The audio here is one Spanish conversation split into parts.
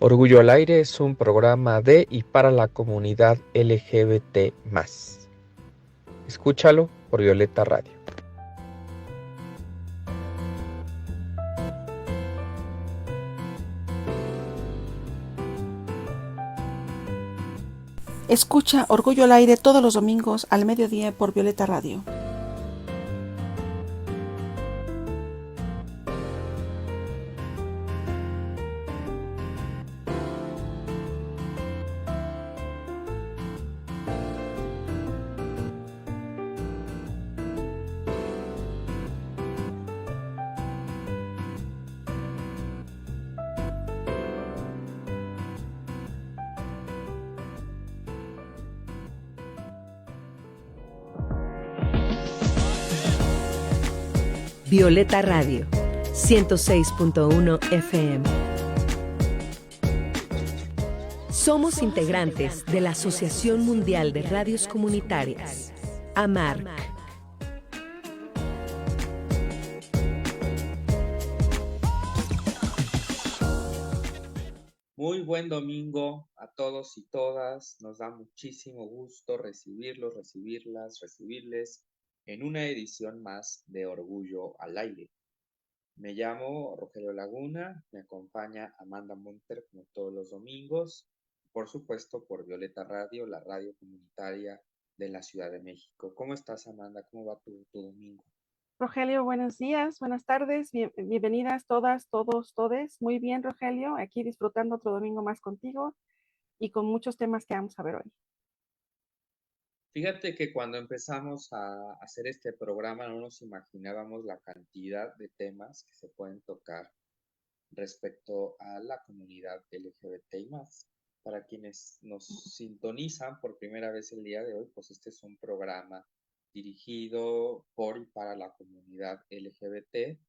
Orgullo al Aire es un programa de y para la comunidad LGBT+. Escúchalo por Violeta Radio. Escucha Orgullo al Aire todos los domingos al mediodía por Violeta Radio. Violeta Radio, 106.1 FM. Somos integrantes de la Asociación Mundial de Radios Comunitarias, AMARC. Muy buen domingo a todos y todas. Nos da muchísimo gusto recibirlos, recibirles en una edición más de Orgullo al Aire. Me llamo Rogelio Laguna, me acompaña Amanda Monter como todos los domingos, por supuesto por Violeta Radio, la radio comunitaria de la Ciudad de México. ¿Cómo estás, Amanda? ¿Cómo va tu domingo? Rogelio, buenos días, buenas tardes, bienvenidas todas, todos, todes. Muy bien, Rogelio, aquí disfrutando otro domingo más contigo y con muchos temas que vamos a ver hoy. Fíjate que cuando empezamos a hacer este programa no nos imaginábamos la cantidad de temas que se pueden tocar respecto a la comunidad LGBTI+. Para quienes nos sintonizan por primera vez el día de hoy, pues este es un programa dirigido por y para la comunidad LGBT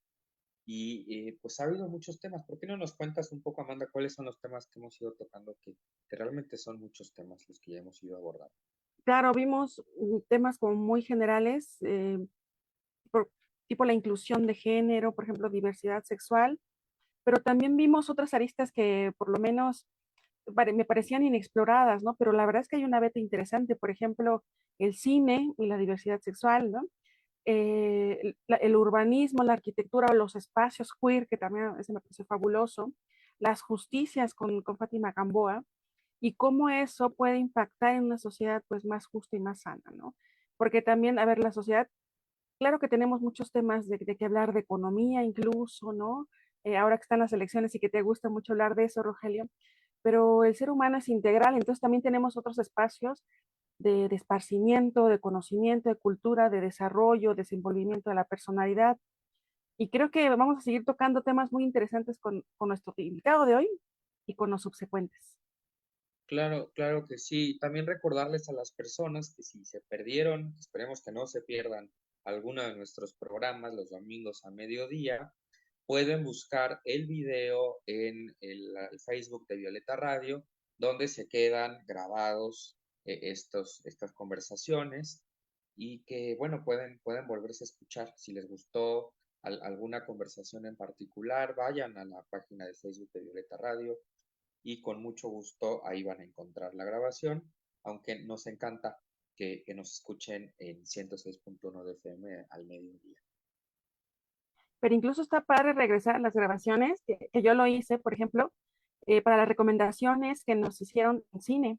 y pues ha habido muchos temas. ¿Por qué no nos cuentas un poco, Amanda, cuáles son los temas que hemos ido tocando, que realmente son muchos temas los que ya hemos ido abordando? Claro, vimos temas como muy generales, tipo la inclusión de género, por ejemplo, diversidad sexual, pero también vimos otras aristas que por lo menos me parecían inexploradas, ¿no? Pero la verdad es que hay una beta interesante, por ejemplo, el cine y la diversidad sexual, ¿no? El urbanismo, la arquitectura, los espacios queer, que también ese me pareció fabuloso, las justicias con Fátima Gamboa, y cómo eso puede impactar en una sociedad pues más justa y más sana, ¿no? Porque también, a ver, la sociedad, claro que tenemos muchos temas de que hablar de economía incluso, ¿no? Ahora que están las elecciones y que te gusta mucho hablar de eso, Rogelio, pero el ser humano es integral, entonces también tenemos otros espacios de esparcimiento, de conocimiento, de cultura, de desarrollo, desenvolvimiento de la personalidad. Y creo que vamos a seguir tocando temas muy interesantes con nuestro invitado de hoy y con los subsecuentes. Claro, claro que sí. También recordarles a las personas que si se perdieron, esperemos que no se pierdan alguno de nuestros programas los domingos a mediodía, pueden buscar el video en el Facebook de Violeta Radio, donde se quedan grabados estas conversaciones y que, bueno, pueden volverse a escuchar. Si les gustó alguna conversación en particular, vayan a la página de Facebook de Violeta Radio y con mucho gusto ahí van a encontrar la grabación, aunque nos encanta que nos escuchen en 106.1 de FM al mediodía. Pero incluso está padre regresar a las grabaciones, que yo lo hice, por ejemplo, para las recomendaciones que nos hicieron en cine.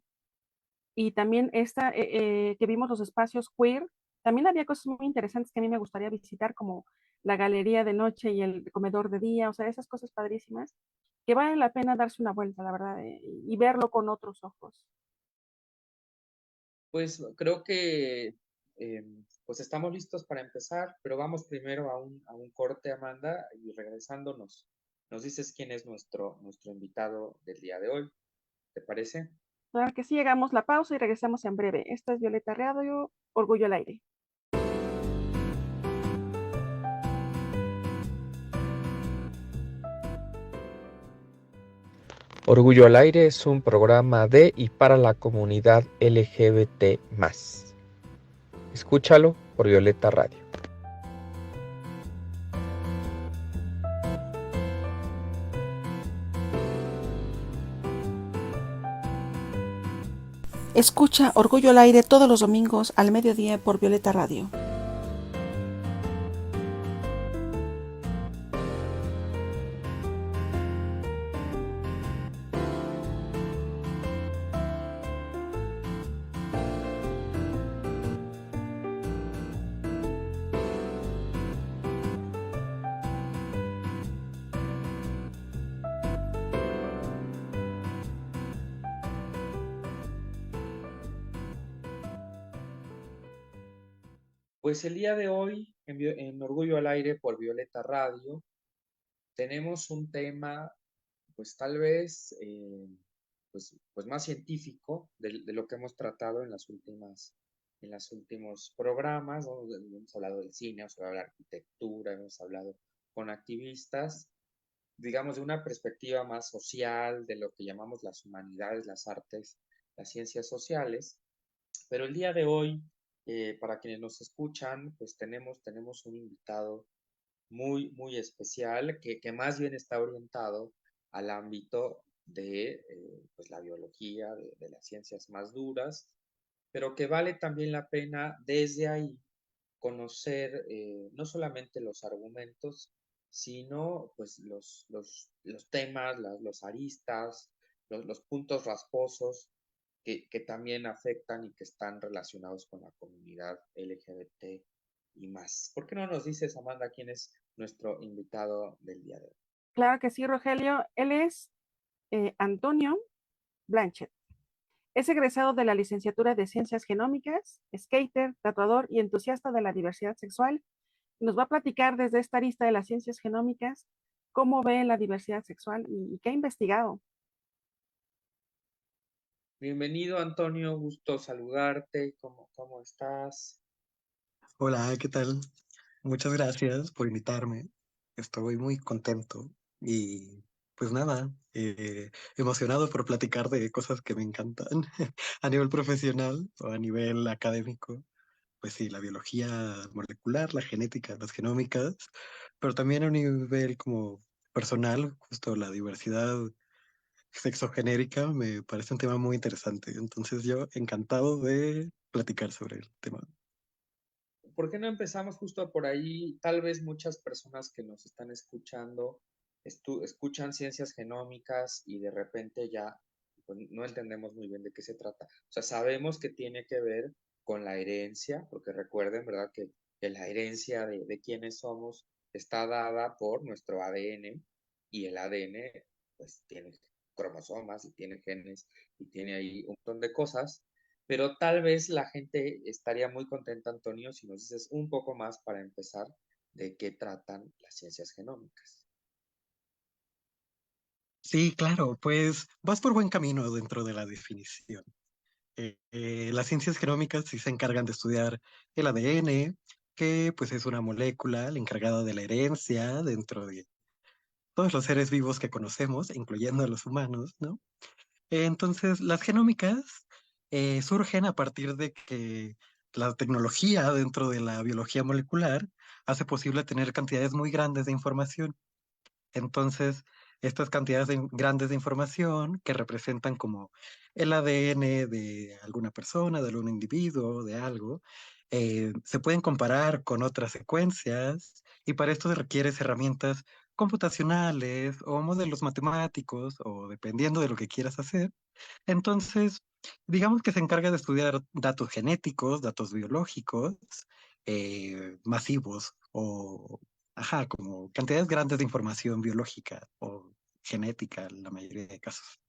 Y también que vimos los espacios queer, también había cosas muy interesantes que a mí me gustaría visitar, como la galería de noche y el comedor de día, o sea, esas cosas padrísimas, que vale la pena darse una vuelta, la verdad, y verlo con otros ojos. Pues creo que pues estamos listos para empezar, pero vamos primero a un corte, Amanda, y regresando nos dices quién es nuestro invitado del día de hoy. ¿Te parece? Claro que sí, llegamos la pausa y regresamos en breve. Esta es Violeta Radio, Orgullo al Aire. Orgullo al Aire es un programa de y para la comunidad LGBT+. Escúchalo por Violeta Radio. Escucha Orgullo al Aire todos los domingos al mediodía por Violeta Radio. Pues el día de hoy, en Orgullo al Aire por Violeta Radio, tenemos un tema, pues tal vez, pues más científico de lo que hemos tratado en los últimos programas, ¿no? Hemos hablado del cine, hemos hablado de la arquitectura, hemos hablado con activistas, digamos, de una perspectiva más social, de lo que llamamos las humanidades, las artes, las ciencias sociales. Pero el día de hoy, para quienes nos escuchan, pues tenemos un invitado muy especial que más bien está orientado al ámbito de pues la biología, de las ciencias más duras, pero que vale también la pena desde ahí conocer no solamente los argumentos, sino pues los temas, los aristas, los puntos rasposos que también afectan y que están relacionados con la comunidad LGBT y más. ¿Por qué no nos dices, Amanda, quién es nuestro invitado del día de hoy? Claro que sí, Rogelio. Él es Antonio Blanchet. Es egresado de la licenciatura de Ciencias Genómicas, skater, tatuador y entusiasta de la diversidad sexual. Nos va a platicar desde esta arista de las ciencias genómicas cómo ve la diversidad sexual y qué ha investigado. Bienvenido, Antonio, gusto saludarte. ¿Cómo estás? Hola, ¿qué tal? Muchas gracias por invitarme. Estoy muy contento y pues nada, emocionado por platicar de cosas que me encantan a nivel profesional o a nivel académico. Pues sí, la biología molecular, la genética, las genómicas, pero también a un nivel como personal, justo la diversidad sexogenérica me parece un tema muy interesante. Entonces yo encantado de platicar sobre el tema. ¿Por qué no empezamos justo por ahí? Tal vez muchas personas que nos están escuchando escuchan ciencias genómicas y de repente ya pues, no entendemos muy bien de qué se trata. O sea, sabemos que tiene que ver con la herencia, porque recuerden, ¿verdad? Que la herencia de quiénes somos está dada por nuestro ADN y el ADN pues tiene cromosomas y tiene genes y tiene ahí un montón de cosas, pero tal vez la gente estaría muy contenta, Antonio, si nos dices un poco más para empezar de qué tratan las ciencias genómicas. Sí, claro, pues vas por buen camino dentro de la definición. Las ciencias genómicas sí se encargan de estudiar el ADN, que pues es una molécula la encargada de la herencia dentro de todos los seres vivos que conocemos, incluyendo a los humanos, ¿no? Entonces, las genómicas surgen a partir de que la tecnología dentro de la biología molecular hace posible tener cantidades muy grandes de información. Entonces, estas cantidades grandes de información que representan como el ADN de alguna persona, de algún individuo, de algo, se pueden comparar con otras secuencias y para esto se requieren herramientas computacionales o modelos matemáticos o dependiendo de lo que quieras hacer. Entonces, digamos que se encarga de estudiar datos genéticos, datos biológicos, masivos o, ajá, como cantidades grandes de información biológica o genética en la mayoría de casos.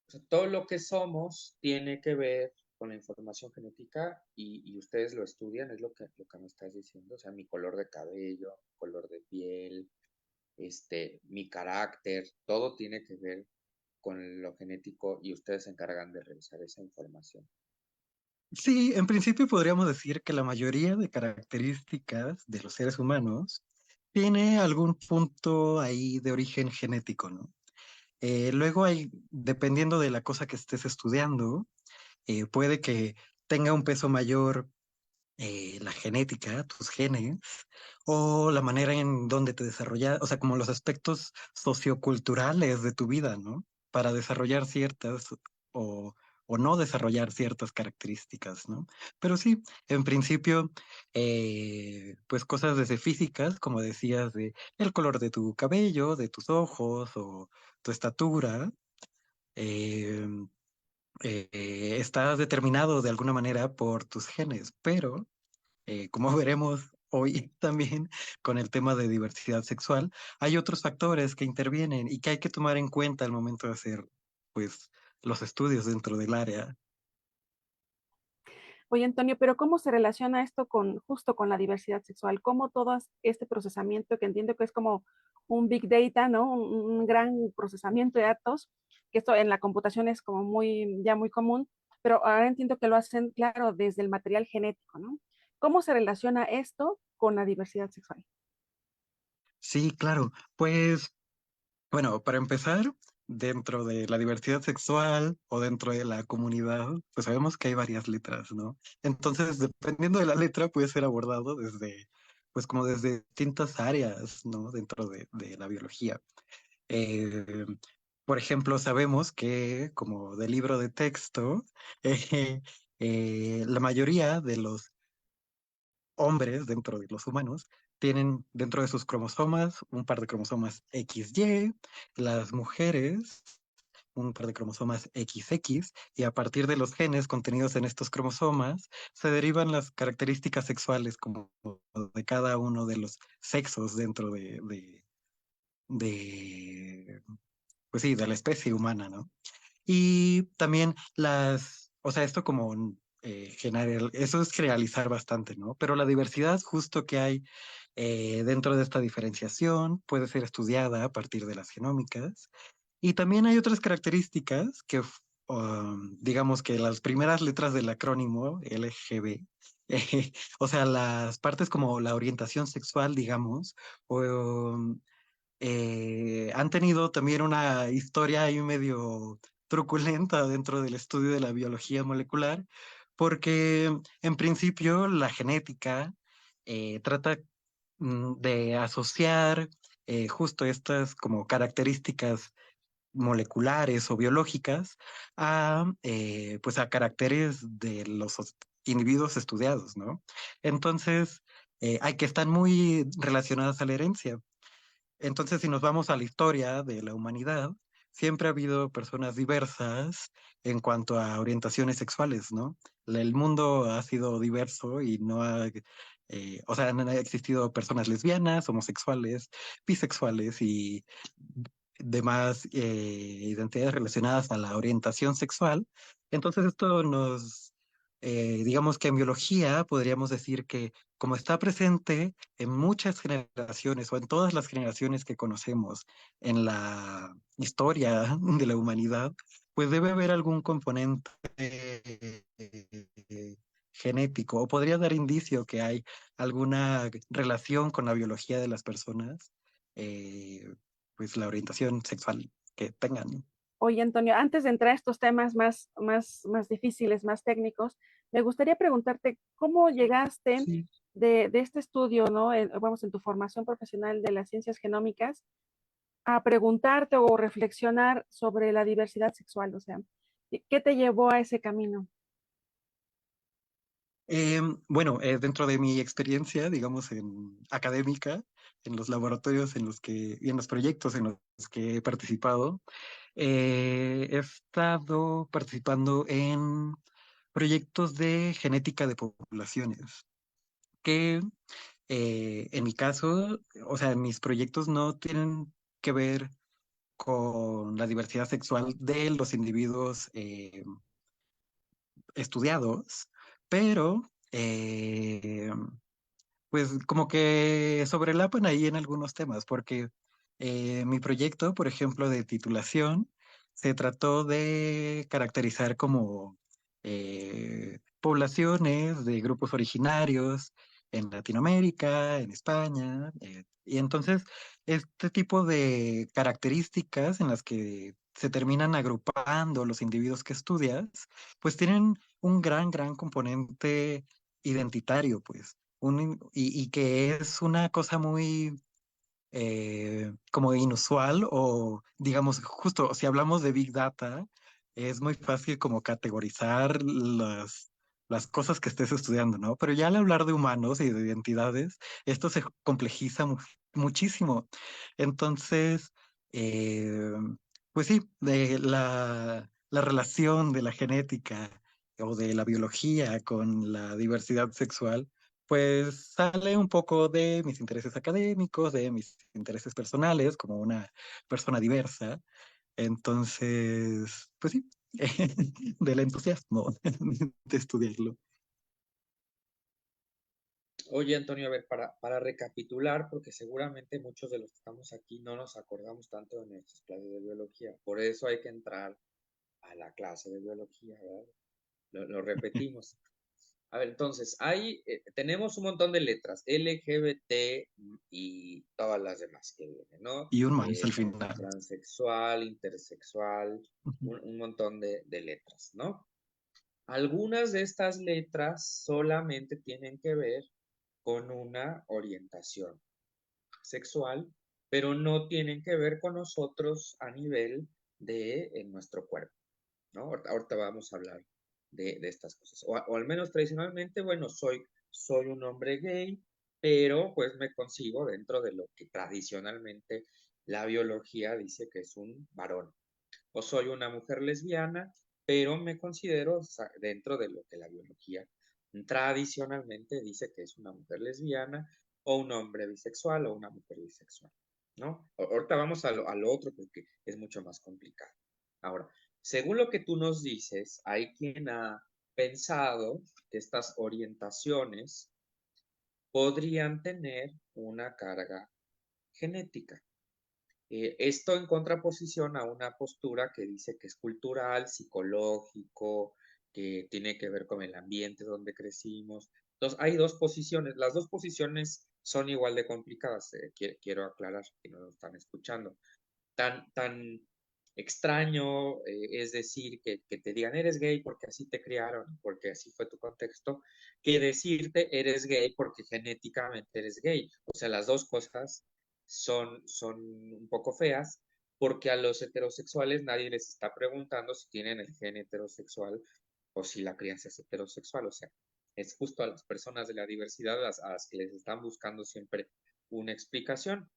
O sea, todo lo que somos tiene que ver con la información genética y ustedes lo estudian, es lo que me estás diciendo. O sea, mi color de cabello, color de piel, mi carácter, todo tiene que ver con lo genético y ustedes se encargan de revisar esa información. Sí, en principio podríamos decir que la mayoría de características de los seres humanos tiene algún punto ahí de origen genético, ¿no? Luego hay, dependiendo de la cosa que estés estudiando, puede que tenga un peso mayor la genética, tus genes, o la manera en donde te desarrollas, o sea, como los aspectos socioculturales de tu vida, ¿no? Para desarrollar ciertas o o no desarrollar ciertas características, ¿no? Pero sí, en principio, pues cosas desde físicas, como decías, de el color de tu cabello, de tus ojos o tu estatura, eh, está determinado de alguna manera por tus genes, pero como veremos hoy también con el tema de diversidad sexual, hay otros factores que intervienen y que hay que tomar en cuenta al momento de hacer, pues, los estudios dentro del área. Oye, Antonio, pero ¿cómo se relaciona esto con justo con la diversidad sexual? ¿Cómo todo este procesamiento, que entiendo que es como un big data, ¿no? Un gran procesamiento de datos, que esto en la computación es como muy, ya muy común, pero ahora entiendo que lo hacen, claro, desde el material genético, ¿no? ¿Cómo se relaciona esto con la diversidad sexual? Sí, claro. Pues, bueno, para empezar, dentro de la diversidad sexual o dentro de la comunidad, pues sabemos que hay varias letras, ¿no? Entonces, dependiendo de la letra, puede ser abordado desde, pues como desde distintas áreas, ¿no? Dentro de la biología. Eh, por ejemplo, sabemos que, como de libro de texto, eh, la mayoría de los hombres dentro de los humanos tienen dentro de sus cromosomas un par de cromosomas XY, las mujeres un par de cromosomas XX, y a partir de los genes contenidos en estos cromosomas se derivan las características sexuales como de cada uno de los sexos dentro de pues sí, de la especie humana, ¿no? Y también o sea, esto como general, eso es generalizar bastante, ¿no? Pero la diversidad justo que hay dentro de esta diferenciación puede ser estudiada a partir de las genómicas. Y también hay otras características que, digamos que las primeras letras del acrónimo LGB, o sea, las partes como la orientación sexual, digamos, o han tenido también una historia ahí medio truculenta dentro del estudio de la biología molecular, porque en principio la genética trata de asociar justo estas como características moleculares o biológicas pues a caracteres de los individuos estudiados, ¿no? Entonces, hay que están muy relacionadas a la herencia. Entonces, si nos vamos a la historia de la humanidad, siempre ha habido personas diversas en cuanto a orientaciones sexuales, ¿no? El mundo ha sido diverso y no ha, o sea, han existido personas lesbianas, homosexuales, bisexuales y demás identidades relacionadas a la orientación sexual. Entonces, esto digamos que en biología podríamos decir que como está presente en muchas generaciones o en todas las generaciones que conocemos en la historia de la humanidad, pues debe haber algún componente genético o podría dar indicio que hay alguna relación con la biología de las personas, eh, pues la orientación sexual que tengan. Oye, Antonio, antes de entrar a estos temas más difíciles, más técnicos, me gustaría preguntarte cómo llegaste Sí. de este estudio, ¿no? Vamos, en tu formación profesional de las ciencias genómicas, a preguntarte o reflexionar sobre la diversidad sexual, o sea, ¿qué te llevó a ese camino? Bueno, dentro de mi experiencia, digamos, en académica, en los laboratorios y en los proyectos en los que he participado, he estado participando en proyectos de genética de poblaciones, que en mi caso, o sea, mis proyectos no tienen que ver con la diversidad sexual de los individuos estudiados, pero pues como que sobrelapan ahí en algunos temas, porque mi proyecto, por ejemplo, de titulación, se trató de caracterizar como poblaciones de grupos originarios en Latinoamérica, en España, y entonces este tipo de características en las que se terminan agrupando los individuos que estudias, pues tienen un gran componente identitario, pues y que es una cosa muy como inusual o digamos, justo si hablamos de Big Data, es muy fácil como categorizar las cosas que estés estudiando, ¿no? Pero ya al hablar de humanos y de identidades, esto se complejiza muchísimo. Entonces, eh, pues sí, de la relación de la genética o de la biología con la diversidad sexual, pues sale un poco de mis intereses académicos, de mis intereses personales como una persona diversa. Entonces, pues sí, del entusiasmo de estudiarlo. Oye, Antonio, a ver, para recapitular, porque seguramente muchos de los que estamos aquí no nos acordamos tanto de nuestras clases de biología, por eso hay que entrar a la clase de biología, ¿verdad? Lo repetimos. A ver, entonces, tenemos un montón de letras, LGBT y todas las demás que vienen, ¿no? Y un más al final. Transexual, intersexual, Ujú. un montón de letras, ¿no? Algunas de estas letras solamente tienen que ver con una orientación sexual, pero no tienen que ver con nosotros a nivel de en nuestro cuerpo, ¿no? Ahorita vamos a hablar de estas cosas. O al menos tradicionalmente, bueno, soy un hombre gay, pero pues me consigo dentro de lo que tradicionalmente la biología dice que es un varón. O soy una mujer lesbiana, pero me considero dentro de lo que la biología tradicionalmente dice que es una mujer lesbiana o un hombre bisexual o una mujer bisexual, ¿no? Ahorita vamos a lo otro porque es mucho más complicado. Ahora, según lo que tú nos dices, hay quien ha pensado que estas orientaciones podrían tener una carga genética. Esto en contraposición a una postura que dice que es cultural, psicológico, que tiene que ver con el ambiente donde crecimos. Entonces, hay dos posiciones. Las dos posiciones son igual de complicadas. Quiero aclarar que no lo están escuchando. Tan extraño es decir que te digan eres gay porque así te criaron, porque así fue tu contexto, que decirte eres gay porque genéticamente eres gay. O sea, las dos cosas son un poco feas porque a los heterosexuales nadie les está preguntando si tienen el gen heterosexual o si la crianza es heterosexual. O sea, es justo a las personas de la diversidad a las que les están buscando siempre una explicación.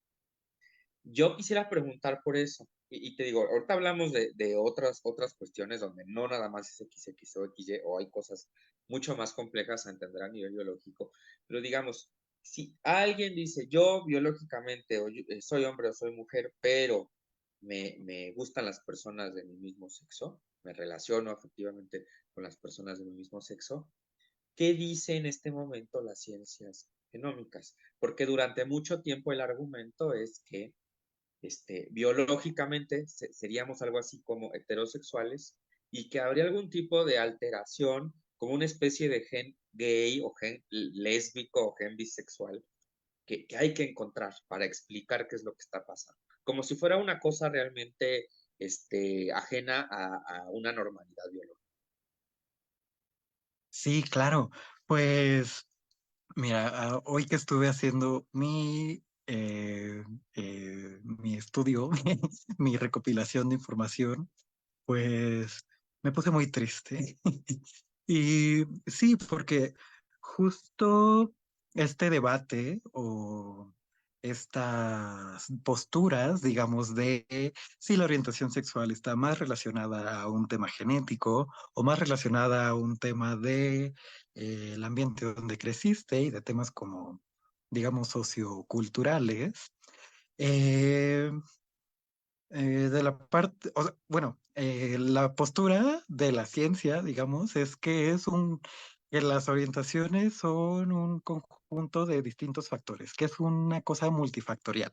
Yo quisiera preguntar por eso, y te digo, ahorita hablamos de otras cuestiones donde no nada más es XX o XY, o hay cosas mucho más complejas a entender a nivel biológico, pero digamos, si alguien dice, yo biológicamente soy hombre o soy mujer, pero me gustan las personas de mi mismo sexo, me relaciono afectivamente con las personas de mi mismo sexo, ¿qué dice en este momento las ciencias genómicas? Porque durante mucho tiempo el argumento es que biológicamente seríamos algo así como heterosexuales y que habría algún tipo de alteración, como una especie de gen gay o gen lésbico o gen bisexual, que hay que encontrar para explicar qué es lo que está pasando. Como si fuera una cosa realmente ajena a una normalidad biológica. Sí, claro. Pues mira, hoy que estuve haciendo mi estudio, mi recopilación de información, pues me puse muy triste. Y sí, porque justo este debate o estas posturas, digamos, de si la orientación sexual está más relacionada a un tema genético o más relacionada a un tema de el ambiente donde creciste y de temas como, digamos, socioculturales. eh, de la parte, o sea, bueno, la postura de la ciencia, digamos, es que que las orientaciones son un conjunto de distintos factores, que es una cosa multifactorial.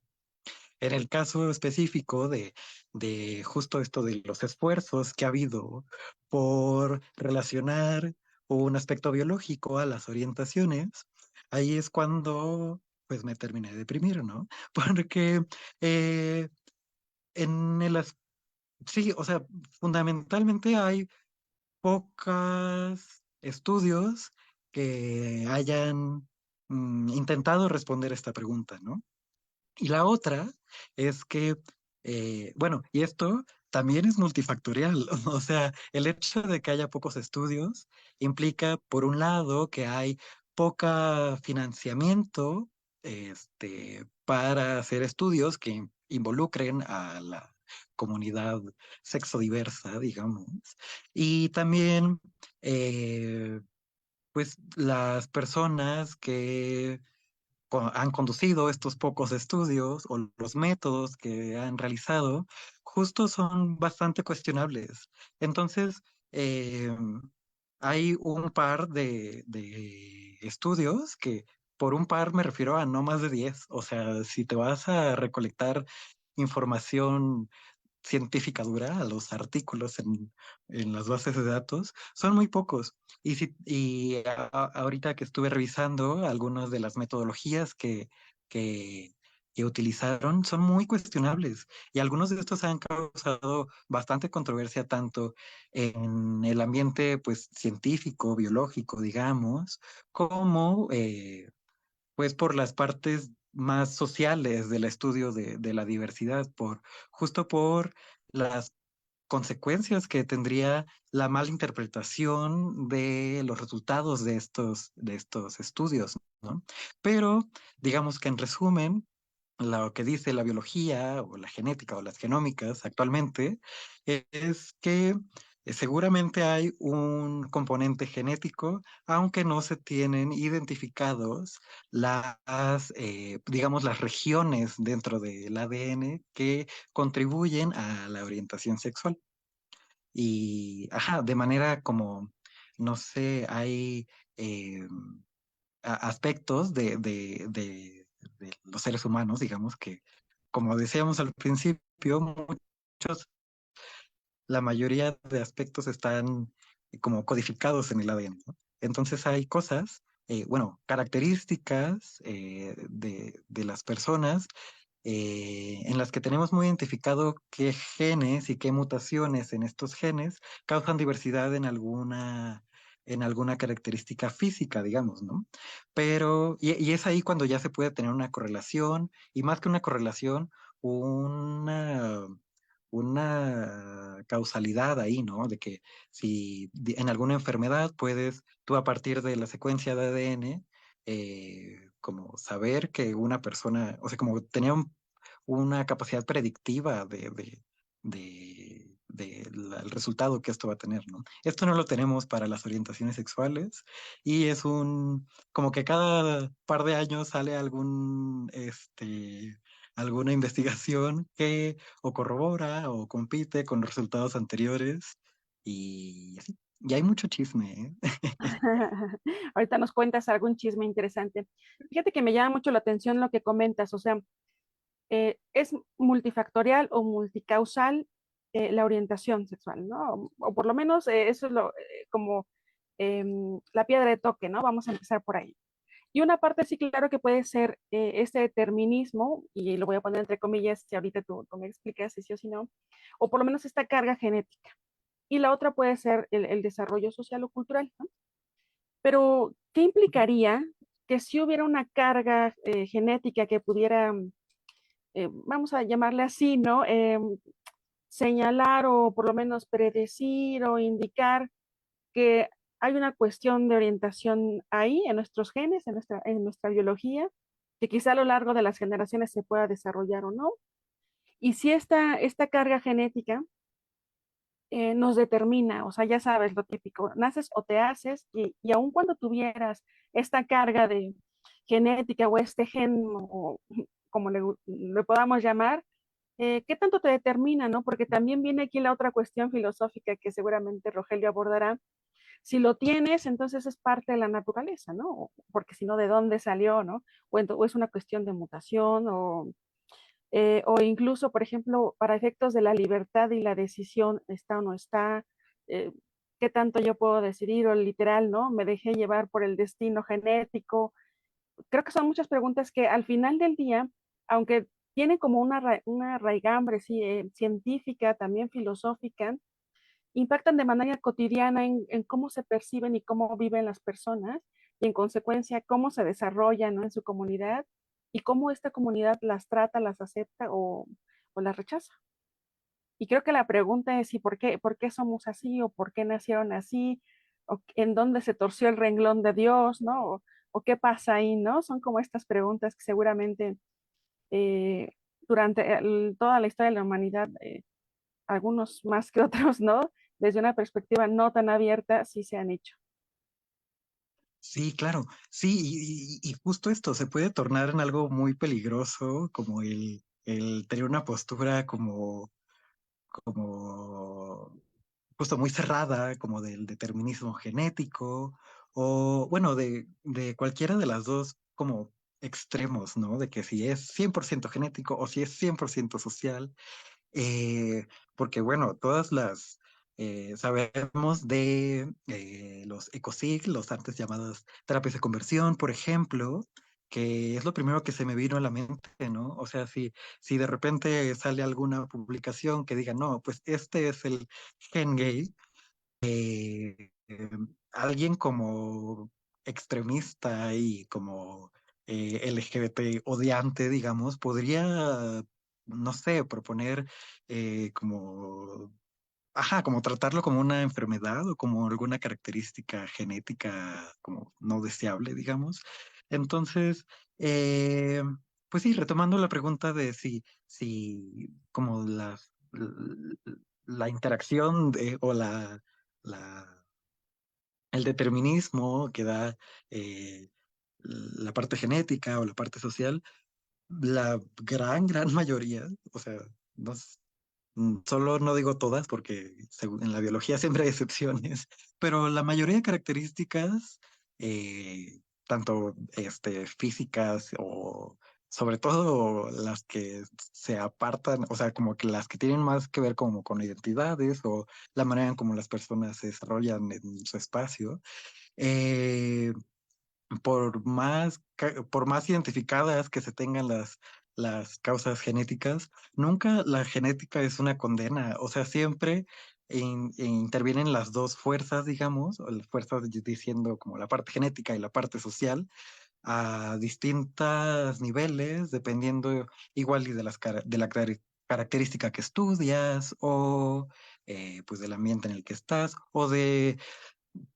En el caso específico de justo esto de los esfuerzos que ha habido por relacionar un aspecto biológico a las orientaciones, ahí es cuando pues me terminé de deprimir, ¿no? Porque eh, en el, sí, o sea, fundamentalmente hay pocos estudios que hayan intentado responder esta pregunta, ¿no? Y la otra es que Bueno, y esto también es multifactorial. O sea, el hecho de que haya pocos estudios implica, por un lado, que hay poca financiamiento para hacer estudios que involucren a la comunidad sexodiversa, digamos. Y también, pues, las personas que han conducido estos pocos estudios o los métodos que han realizado, justo son bastante cuestionables. Entonces, eh, hay un par de estudios que, por un par me refiero a no más de 10. O sea, si te vas a recolectar información científica dura, a los artículos en las bases de datos, son muy pocos. Ahorita que estuve revisando algunas de las metodologías que, que utilizaron, son muy cuestionables. Y algunos de estos han causado bastante controversia tanto en el ambiente pues, científico, biológico, digamos, como pues por las partes más sociales del estudio de la diversidad, justo por las consecuencias que tendría la mala interpretación de los resultados de estos estudios, ¿no? Pero digamos que en resumen, lo que dice la biología o la genética o las genómicas actualmente es que seguramente hay un componente genético, aunque no se tienen identificados digamos, las regiones dentro del ADN que contribuyen a la orientación sexual. Y, ajá, de manera como, no sé, hay eh, aspectos de los seres humanos, digamos, que, como decíamos al principio, muchos, la mayoría de aspectos están como codificados en el ADN, ¿no? Entonces hay cosas, bueno, características de las personas en las que tenemos muy identificado qué genes y qué mutaciones en estos genes causan diversidad en alguna característica física, digamos, ¿no? Pero, y es ahí cuando ya se puede tener una correlación, y más que una correlación, una, una causalidad ahí, ¿no? De que si en alguna enfermedad puedes tú a partir de la secuencia de ADN, como saber que una persona, o sea, como tenía una capacidad predictiva el resultado que esto va a tener, ¿no? Esto no lo tenemos para las orientaciones sexuales y es como que cada par de años sale alguna investigación que o corrobora o compite con los resultados anteriores y así. Y hay mucho chisme, ¿eh? Ahorita nos cuentas algún chisme interesante. Fíjate que me llama mucho la atención lo que comentas, o sea, es multifactorial o multicausal la orientación sexual, ¿no? O por lo menos eso es como la piedra de toque, ¿no? Vamos a empezar por ahí. Y una parte sí, claro que puede ser este determinismo, y lo voy a poner entre comillas, si ahorita tú me explicas si sí o si no, o por lo menos esta carga genética. Y la otra puede ser el desarrollo social o cultural, ¿no? Pero, ¿qué implicaría que si hubiera una carga genética que pudiera, vamos a llamarle así, ¿no? Señalar o por lo menos predecir o indicar que hay una cuestión de orientación ahí en nuestros genes, en nuestra biología, que quizá a lo largo de las generaciones se pueda desarrollar o no. Y si esta carga genética nos determina, o sea, ya sabes lo típico, naces o te haces, y aun cuando tuvieras esta carga de genética o este gen, o como le podamos llamar, ¿qué tanto te determina, no? Porque también viene aquí la otra cuestión filosófica que seguramente Rogelio abordará. Si lo tienes, entonces es parte de la naturaleza, ¿no? Porque si no, ¿de dónde salió, no? O es una cuestión de mutación, o incluso, por ejemplo, para efectos de la libertad y la decisión, está o no está, eh, qué tanto yo puedo decidir, o literal, ¿no? Me dejé llevar por el destino genético. Creo que son muchas preguntas que al final del día, aunque tienen como una raigambre, sí, científica, también filosófica, impactan de manera cotidiana en cómo se perciben y cómo viven las personas, y en consecuencia cómo se desarrollan, ¿no? En su comunidad, y cómo esta comunidad las trata, las acepta, o las rechaza. Y creo que la pregunta es, ¿y por qué somos así? ¿O por qué nacieron así? ¿O en dónde se torció el renglón de Dios? ¿No? ¿O qué pasa ahí? ¿No? Son como estas preguntas que seguramente eh, durante toda la historia de la humanidad, algunos más que otros, ¿no? Desde una perspectiva no tan abierta, sí se han hecho. Sí, claro, sí, y justo esto se puede tornar en algo muy peligroso, como el tener una postura como justo muy cerrada, como del determinismo genético, o bueno, de cualquiera de las dos como extremos, ¿no? De que si es 100% genético o si es 100% social, eh, porque bueno, sabemos de los ECOSIG, los antes llamadas terapias de conversión, por ejemplo, que es lo primero que se me vino a la mente, ¿no? O sea, si de repente sale alguna publicación que diga, no, pues este es el gen gay, alguien como extremista y como LGBT odiante, digamos, podría, no sé, proponer como, ajá, como tratarlo como una enfermedad o como alguna característica genética como no deseable, digamos. Entonces, eh, pues sí, retomando la pregunta de si como la interacción o la, el determinismo que da la parte genética o la parte social, la gran mayoría, o sea, no, solo no digo todas porque en la biología siempre hay excepciones, pero la mayoría de características, tanto físicas o sobre todo las que se apartan, o sea, como que las que tienen más que ver como con identidades o la manera en cómo las personas se desarrollan en su espacio, eh, por más identificadas que se tengan las causas genéticas, nunca la genética es una condena. O sea, siempre intervienen las dos fuerzas, digamos, o las fuerzas diciendo como la parte genética y la parte social, a distintos niveles, dependiendo igual y de de la característica que estudias o pues del ambiente en el que estás o de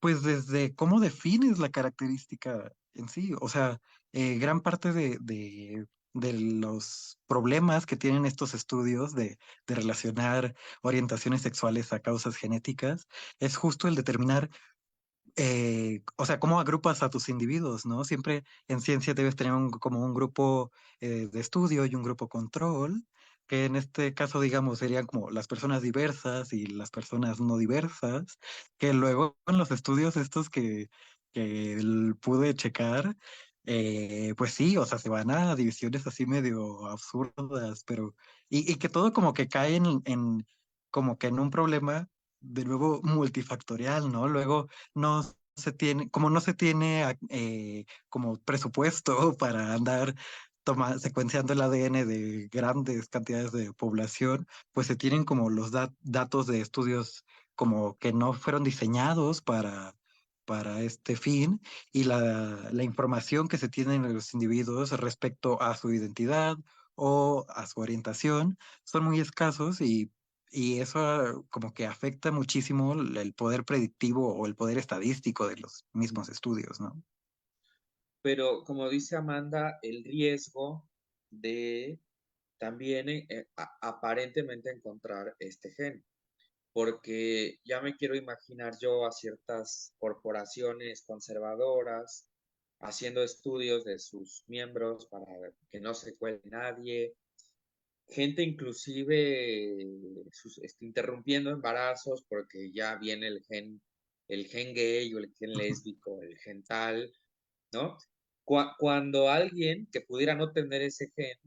pues desde cómo defines la característica en sí, o sea, gran parte de los problemas que tienen estos estudios de relacionar orientaciones sexuales a causas genéticas es justo el determinar o sea, cómo agrupas a tus individuos, ¿no? Siempre en ciencia debes tener como un grupo de estudio y un grupo control, que en este caso, digamos, serían como las personas diversas y las personas no diversas, que luego en los estudios estos que pude checar, pues sí, o sea, se van a divisiones así medio absurdas, pero, y que todo como que cae como que en un problema de nuevo multifactorial, ¿no? Luego no se tiene, como no se tiene como presupuesto para andar secuenciando el ADN de grandes cantidades de población, pues se tienen como los datos de estudios como que no fueron diseñados para este fin y la información que se tiene en los individuos respecto a su identidad o a su orientación son muy escasos y eso como que afecta muchísimo el poder predictivo o el poder estadístico de los mismos estudios, ¿no? Pero como dice Amanda, el riesgo de también aparentemente encontrar este gen, porque ya me quiero imaginar yo a ciertas corporaciones conservadoras haciendo estudios de sus miembros para que no se cuele nadie, gente inclusive interrumpiendo embarazos porque ya viene el gen gay o el gen lésbico, el gen tal, ¿no? Cuando alguien que pudiera no tener ese gen,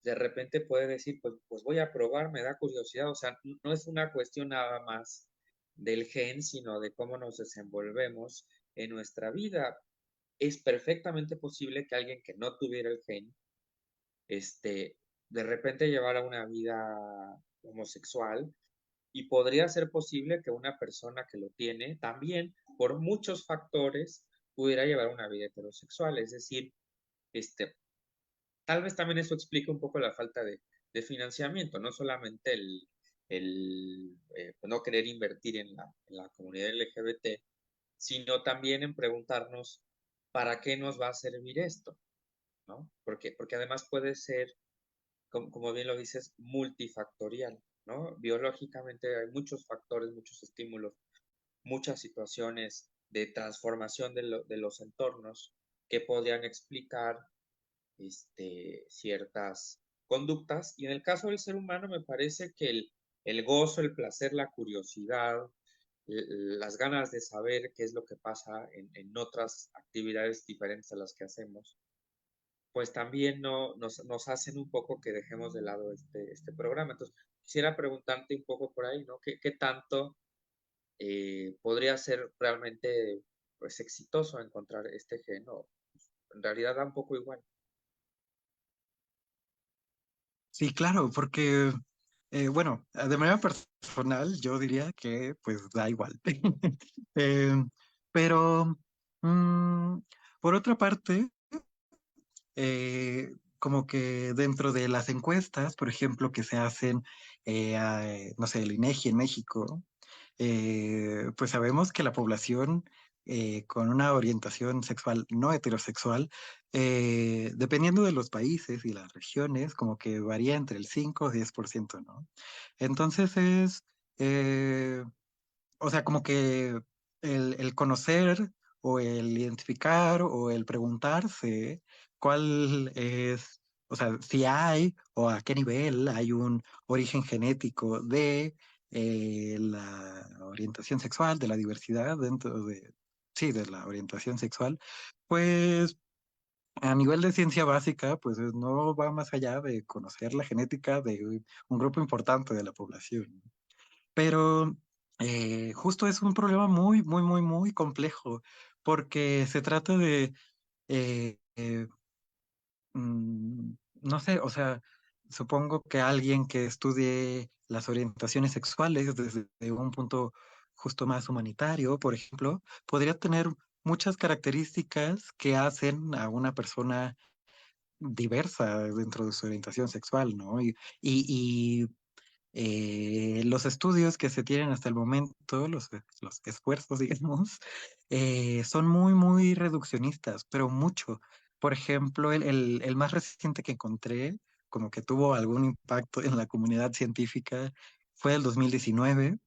de repente puede decir, pues voy a probar, me da curiosidad, o sea, no es una cuestión nada más del gen, sino de cómo nos desenvolvemos en nuestra vida. Es perfectamente posible que alguien que no tuviera el gen, este, de repente llevara una vida homosexual y podría ser posible que una persona que lo tiene también, por muchos factores, pudiera llevar una vida heterosexual. Es decir, este, tal vez también eso explica un poco la falta de de financiamiento, no solamente pues, no querer invertir en la comunidad LGBT, sino también en preguntarnos para qué nos va a servir esto, ¿no? Porque además puede ser, como bien lo dices, multifactorial, ¿no? Biológicamente hay muchos factores, muchos estímulos, muchas situaciones de transformación de los entornos que podrían explicar ciertas conductas. Y en el caso del ser humano me parece que el gozo, el placer, la curiosidad, las ganas de saber qué es lo que pasa en otras actividades diferentes a las que hacemos, pues también no, nos hacen un poco que dejemos de lado este programa. Entonces, quisiera preguntarte un poco por ahí, ¿no? ¿Qué tanto podría ser realmente pues exitoso encontrar este gen? O en realidad da un poco igual. Sí, claro, porque, bueno, de manera personal, yo diría que pues da igual. Eh, pero, mm, por otra parte, como que dentro de las encuestas, por ejemplo, que se hacen, no sé, el INEGI en México, pues sabemos que la población con una orientación sexual no heterosexual, dependiendo de los países y las regiones, como que varía entre el 5 o 10%, ¿no? Entonces eh, o sea, como que el conocer o el identificar o el preguntarse cuál es, o sea, si hay o a qué nivel hay un origen genético de la orientación sexual, de la diversidad dentro de, sí, de la orientación sexual, pues a nivel de ciencia básica, pues no va más allá de conocer la genética de un grupo importante de la población. Pero justo es un problema muy, muy, muy, muy complejo, porque se trata de, eh, eh, no sé, o sea, supongo que alguien que estudie las orientaciones sexuales desde un punto justo más humanitario, por ejemplo, podría tener muchas características que hacen a una persona diversa dentro de su orientación sexual, ¿no? Y los estudios que se tienen hasta el momento, los esfuerzos, digamos, son muy, muy reduccionistas, pero mucho. Por ejemplo, el más reciente que encontré, como que tuvo algún impacto en la comunidad científica, fue el 2019.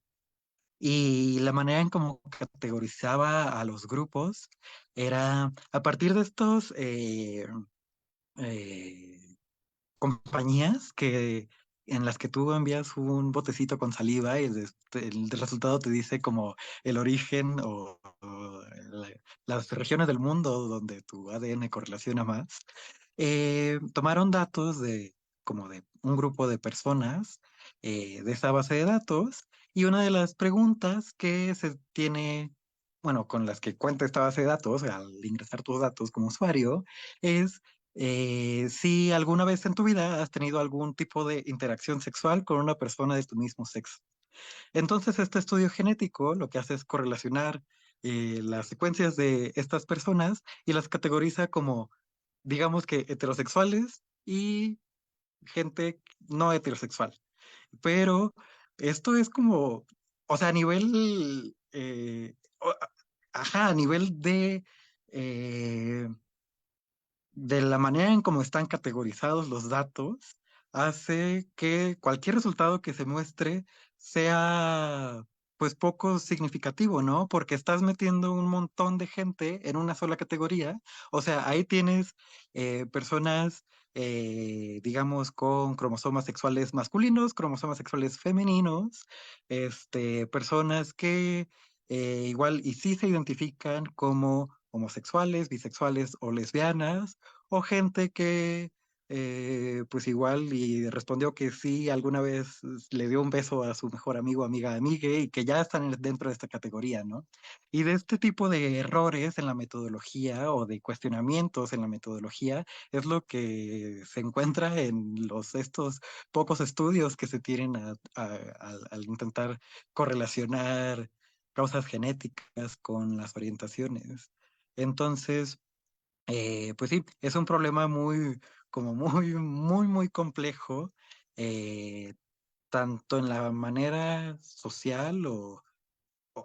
Y la manera en cómo categorizaba a los grupos era a partir de estos eh, compañías que en las que tú envías un botecito con saliva y el resultado te dice como el origen o las regiones del mundo donde tu ADN correlaciona más. Tomaron datos de como de un grupo de personas de esa base de datos y una de las preguntas que se tiene, bueno, con las que cuenta esta base de datos al ingresar tus datos como usuario es si alguna vez en tu vida has tenido algún tipo de interacción sexual con una persona de tu mismo sexo. Entonces, este estudio genético lo que hace es correlacionar las secuencias de estas personas y las categoriza como, digamos que heterosexuales y gente no heterosexual. Pero esto es como, o sea, a nivel, ajá, a nivel eh, de la manera en cómo están categorizados los datos, hace que cualquier resultado que se muestre sea pues poco significativo, ¿no? Porque estás metiendo un montón de gente en una sola categoría. O sea, ahí tienes personas, digamos, con cromosomas sexuales masculinos, cromosomas sexuales femeninos, personas que igual y sí se identifican como homosexuales, bisexuales o lesbianas, o gente que pues igual y respondió que sí alguna vez le dio un beso a su mejor amigo, amiga, amigue y que ya están dentro de esta categoría, ¿no? Y de este tipo de errores en la metodología o de cuestionamientos en la metodología es lo que se encuentra en estos pocos estudios que se tienen al intentar correlacionar causas genéticas con las orientaciones. Entonces, pues sí, es un problema muy, como muy, muy, muy complejo eh, tanto en la manera social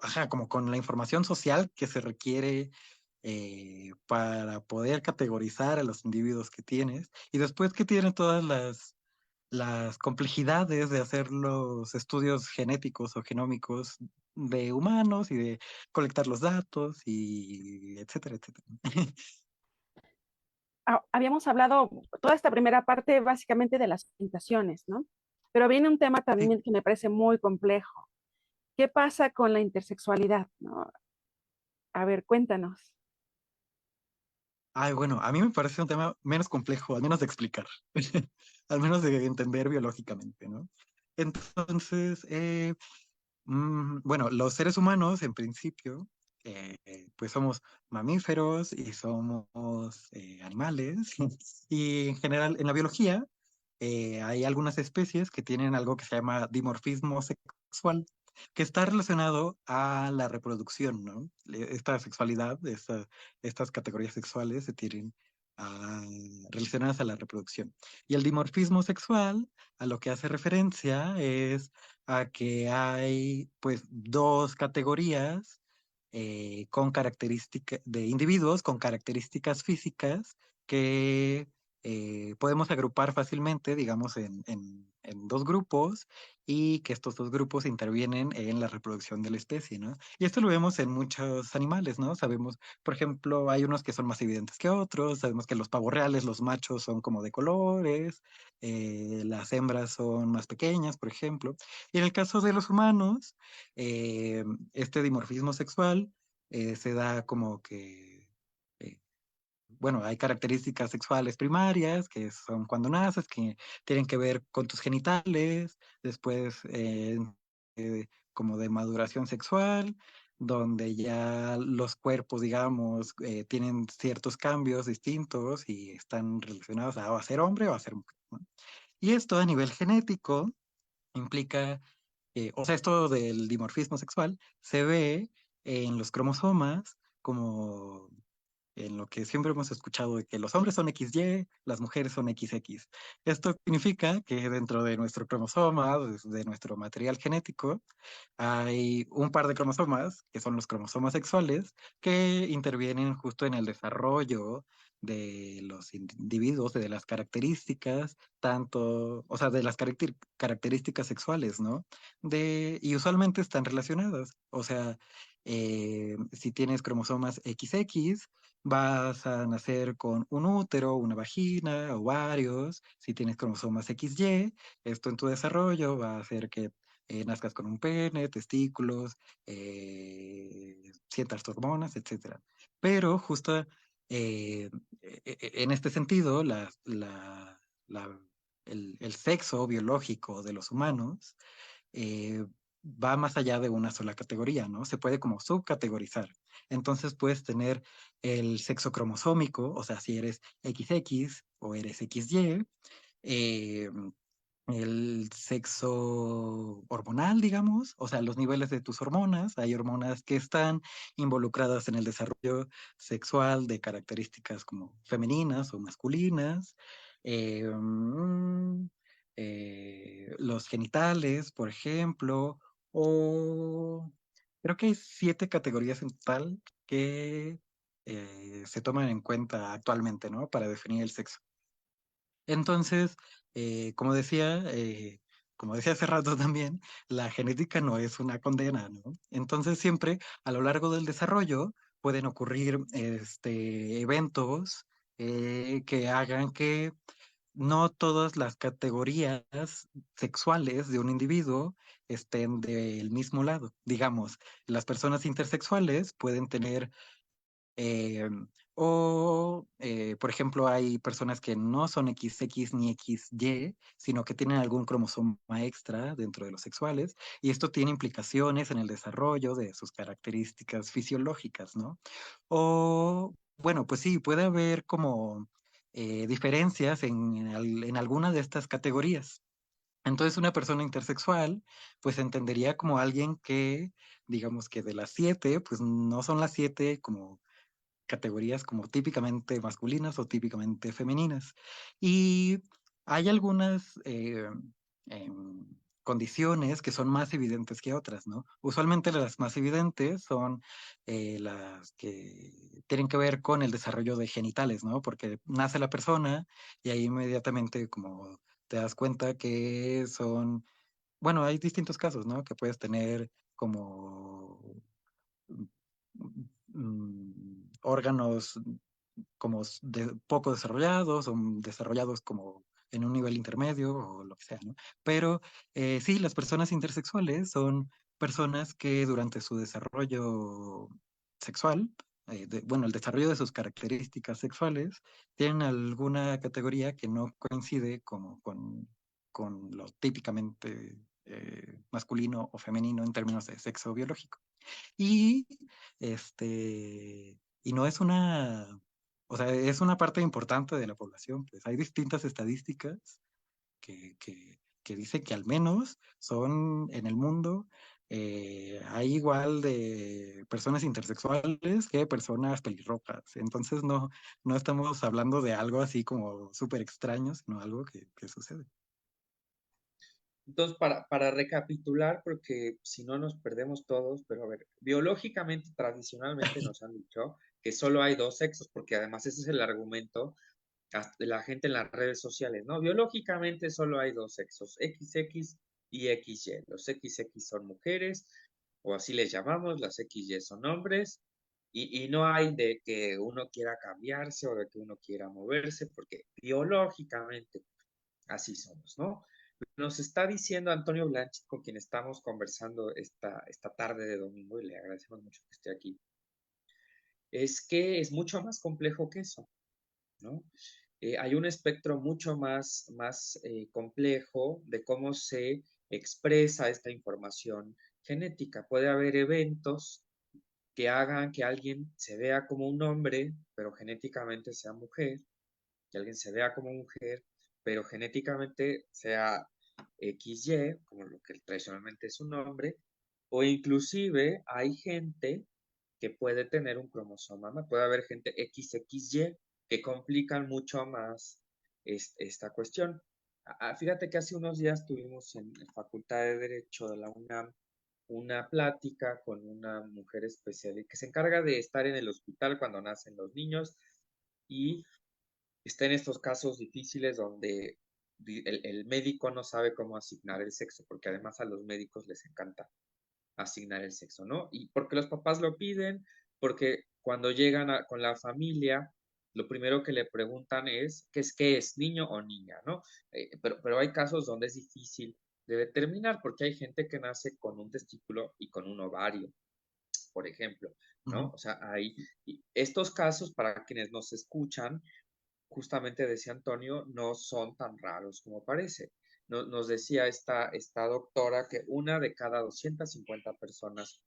ajá, como con la información social que se requiere para poder categorizar a los individuos que tienes, y después que tienen todas las complejidades de hacer los estudios genéticos o genómicos de humanos y de colectar los datos y etcétera, etcétera. Habíamos hablado toda esta primera parte básicamente de las orientaciones, ¿no? Pero viene un tema Sí. también que me parece muy complejo. ¿Qué pasa con la intersexualidad, no? A ver, cuéntanos. Ay, bueno, a mí me parece un tema menos complejo, al menos de explicar, al menos de entender biológicamente, ¿no? Entonces, bueno, los seres humanos, en principio, pues somos mamíferos y somos animales. Y en general, en la biología, hay algunas especies que tienen algo que se llama dimorfismo sexual, que está relacionado a la reproducción, ¿no? Esta sexualidad, estas categorías sexuales se tienen ah, relacionadas a la reproducción. Y el dimorfismo sexual, a lo que hace referencia es a que hay pues dos categorías con características de individuos con características físicas que podemos agrupar fácilmente, digamos, en dos grupos y que estos dos grupos intervienen en la reproducción de la especie, ¿no? Y esto lo vemos en muchos animales, ¿no? Sabemos, por ejemplo, hay unos que son más evidentes que otros, sabemos que los pavos reales, los machos son como de colores, las hembras son más pequeñas, por ejemplo. Y en el caso de los humanos, eh, este dimorfismo sexual se da como que, eh, bueno, hay características sexuales primarias, que son cuando naces, que tienen que ver con tus genitales, después como de maduración sexual, donde ya los cuerpos, digamos, tienen ciertos cambios distintos y están relacionados a ser hombre o a ser mujer, ¿no? Y esto a nivel genético implica, o sea, esto del dimorfismo sexual se ve en los cromosomas como en lo que siempre hemos escuchado de que los hombres son XY, las mujeres son XX. Esto significa que dentro de nuestro cromosoma, de nuestro material genético, hay un par de cromosomas, que son los cromosomas sexuales, que intervienen justo en el desarrollo de los individuos, de las características, tanto, o sea, de las características sexuales, ¿no? Y usualmente están relacionadas. O sea, si tienes cromosomas XX, vas a nacer con un útero, una vagina, ovarios. Si tienes cromosomas XY, esto en tu desarrollo va a hacer que nazcas con un pene, testículos, ciertas hormonas, etcétera. Pero justo en este sentido, la- el sexo biológico de los humanos eh, va más allá de una sola categoría, ¿no? Se puede como subcategorizar. Entonces puedes tener el sexo cromosómico, o sea, si eres XX o eres XY, eh, el sexo hormonal, digamos, o sea, los niveles de tus hormonas. Hay hormonas que están involucradas en el desarrollo sexual de características como femeninas o masculinas. eh, mm, los genitales, por ejemplo, o creo que hay 7 categorías en total que se toman en cuenta actualmente, ¿no? Para definir el sexo. Entonces, como decía hace rato también, la genética no es una condena, ¿no? Entonces, siempre a lo largo del desarrollo pueden ocurrir eventos que hagan que no todas las categorías sexuales de un individuo estén del mismo lado. Digamos, las personas intersexuales pueden tener eh, por ejemplo, hay personas que no son XX ni XY, sino que tienen algún cromosoma extra dentro de los sexuales, y esto tiene implicaciones en el desarrollo de sus características fisiológicas, ¿no? O, bueno, pues sí, puede haber como diferencias en alguna de estas categorías. Entonces, una persona intersexual, pues entendería como alguien que, digamos que de las 7, pues no son las 7 como categorías como típicamente masculinas o típicamente femeninas. Y hay algunas em, condiciones que son más evidentes que otras, ¿no? Usualmente las más evidentes son las que tienen que ver con el desarrollo de genitales, ¿no? Porque nace la persona y ahí inmediatamente como te das cuenta que son, bueno, hay distintos casos, ¿no? Que puedes tener como órganos como poco desarrollados o desarrollados como en un nivel intermedio o lo que sea, ¿no? Pero sí, las personas intersexuales son personas que durante su desarrollo sexual, bueno, el desarrollo de sus características sexuales, tienen alguna categoría que no coincide como con lo típicamente masculino o femenino en términos de sexo biológico. Y y no es una, o sea, es una parte importante de la población, pues hay distintas estadísticas que dicen que al menos son en el mundo, hay igual de personas intersexuales que personas pelirrojas. Entonces no estamos hablando de algo así como súper extraño, sino algo que sucede. Entonces, para recapitular, porque si no nos perdemos todos, pero a ver, biológicamente, tradicionalmente nos han dicho que solo hay dos sexos, porque además ese es el argumento de la gente en las redes sociales, ¿no? Biológicamente solo hay dos sexos, XX y XY. Los XX son mujeres, o así les llamamos, las XY son hombres, y no hay de que uno quiera cambiarse o de que uno quiera moverse, porque biológicamente así somos, ¿no? Nos está diciendo Antonio Blanch, con quien estamos conversando esta tarde de domingo, y le agradecemos mucho que esté aquí, es que es mucho más complejo que eso, ¿no? Hay un espectro mucho más complejo de cómo se expresa esta información genética. Puede haber eventos que hagan que alguien se vea como un hombre, pero genéticamente sea mujer, que alguien se vea como mujer, pero genéticamente sea XY, como lo que tradicionalmente es un hombre, o inclusive hay gente que puede tener un cromosoma, ¿no? Puede haber gente XXY que complican mucho más esta cuestión. Fíjate que hace unos días tuvimos en la Facultad de Derecho de la UNAM una plática con una mujer especial que se encarga de estar en el hospital cuando nacen los niños y está en estos casos difíciles donde el médico no sabe cómo asignar el sexo, porque además a los médicos les encanta asignar el sexo, ¿no? Y porque los papás lo piden, porque cuando llegan con la familia, lo primero que le preguntan es, qué es niño o niña, ¿no? Pero hay casos donde es difícil de determinar, porque hay gente que nace con un testículo y con un ovario, por ejemplo, ¿no? O sea, hay estos casos, para quienes nos escuchan, justamente decía Antonio, no son tan raros como parece. Nos decía esta doctora que una de cada 250 personas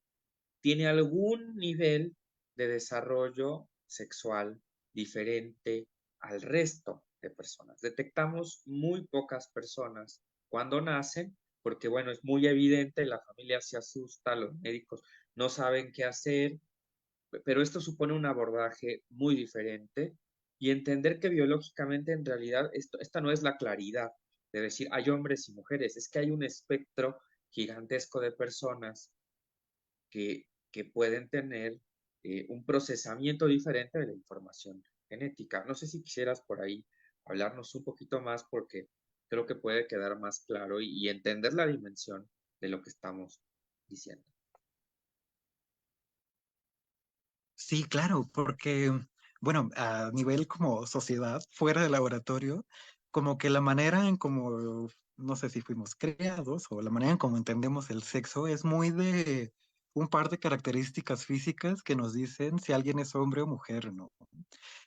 tiene algún nivel de desarrollo sexual diferente al resto de personas. Detectamos muy pocas personas cuando nacen, porque bueno, es muy evidente, la familia se asusta, los médicos no saben qué hacer, pero esto supone un abordaje muy diferente y entender que biológicamente en realidad esta no es la claridad de decir hay hombres y mujeres, es que hay un espectro gigantesco de personas que pueden tener un procesamiento diferente de la información genética. No sé si quisieras por ahí hablarnos un poquito más porque creo que puede quedar más claro y entender la dimensión de lo que estamos diciendo. Sí, claro, porque, bueno, a nivel como sociedad, fuera del laboratorio, como que la manera en como, no sé si fuimos creados o la manera en como entendemos el sexo es muy de un par de características físicas que nos dicen si alguien es hombre o mujer, ¿no?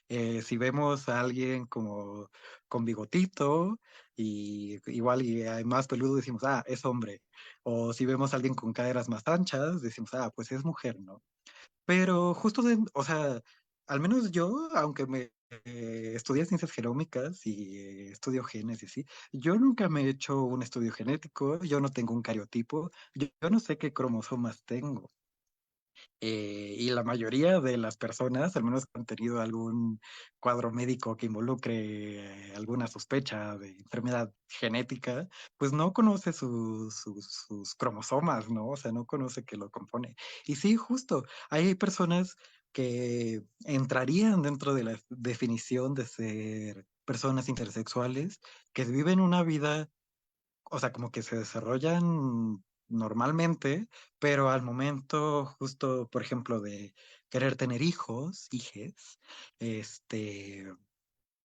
Si vemos a alguien como con bigotito y igual y hay más peludo, decimos, ah, es hombre. O si vemos a alguien con caderas más anchas, decimos, ah, pues es mujer, ¿no? Pero justo, o sea, al menos yo, aunque me estudié ciencias genómicas y estudio genes y así, yo nunca me he hecho un estudio genético, yo no tengo un cariotipo, yo no sé qué cromosomas tengo. Y la mayoría de las personas, al menos que han tenido algún cuadro médico que involucre alguna sospecha de enfermedad genética, pues no conoce sus cromosomas, ¿no? O sea, no conoce que lo compone. Y sí, justo, hay personas que entrarían dentro de la definición de ser personas intersexuales, que viven una vida, o sea, como que se desarrollan normalmente, pero al momento justo, por ejemplo, de querer tener hijos, hijes, este,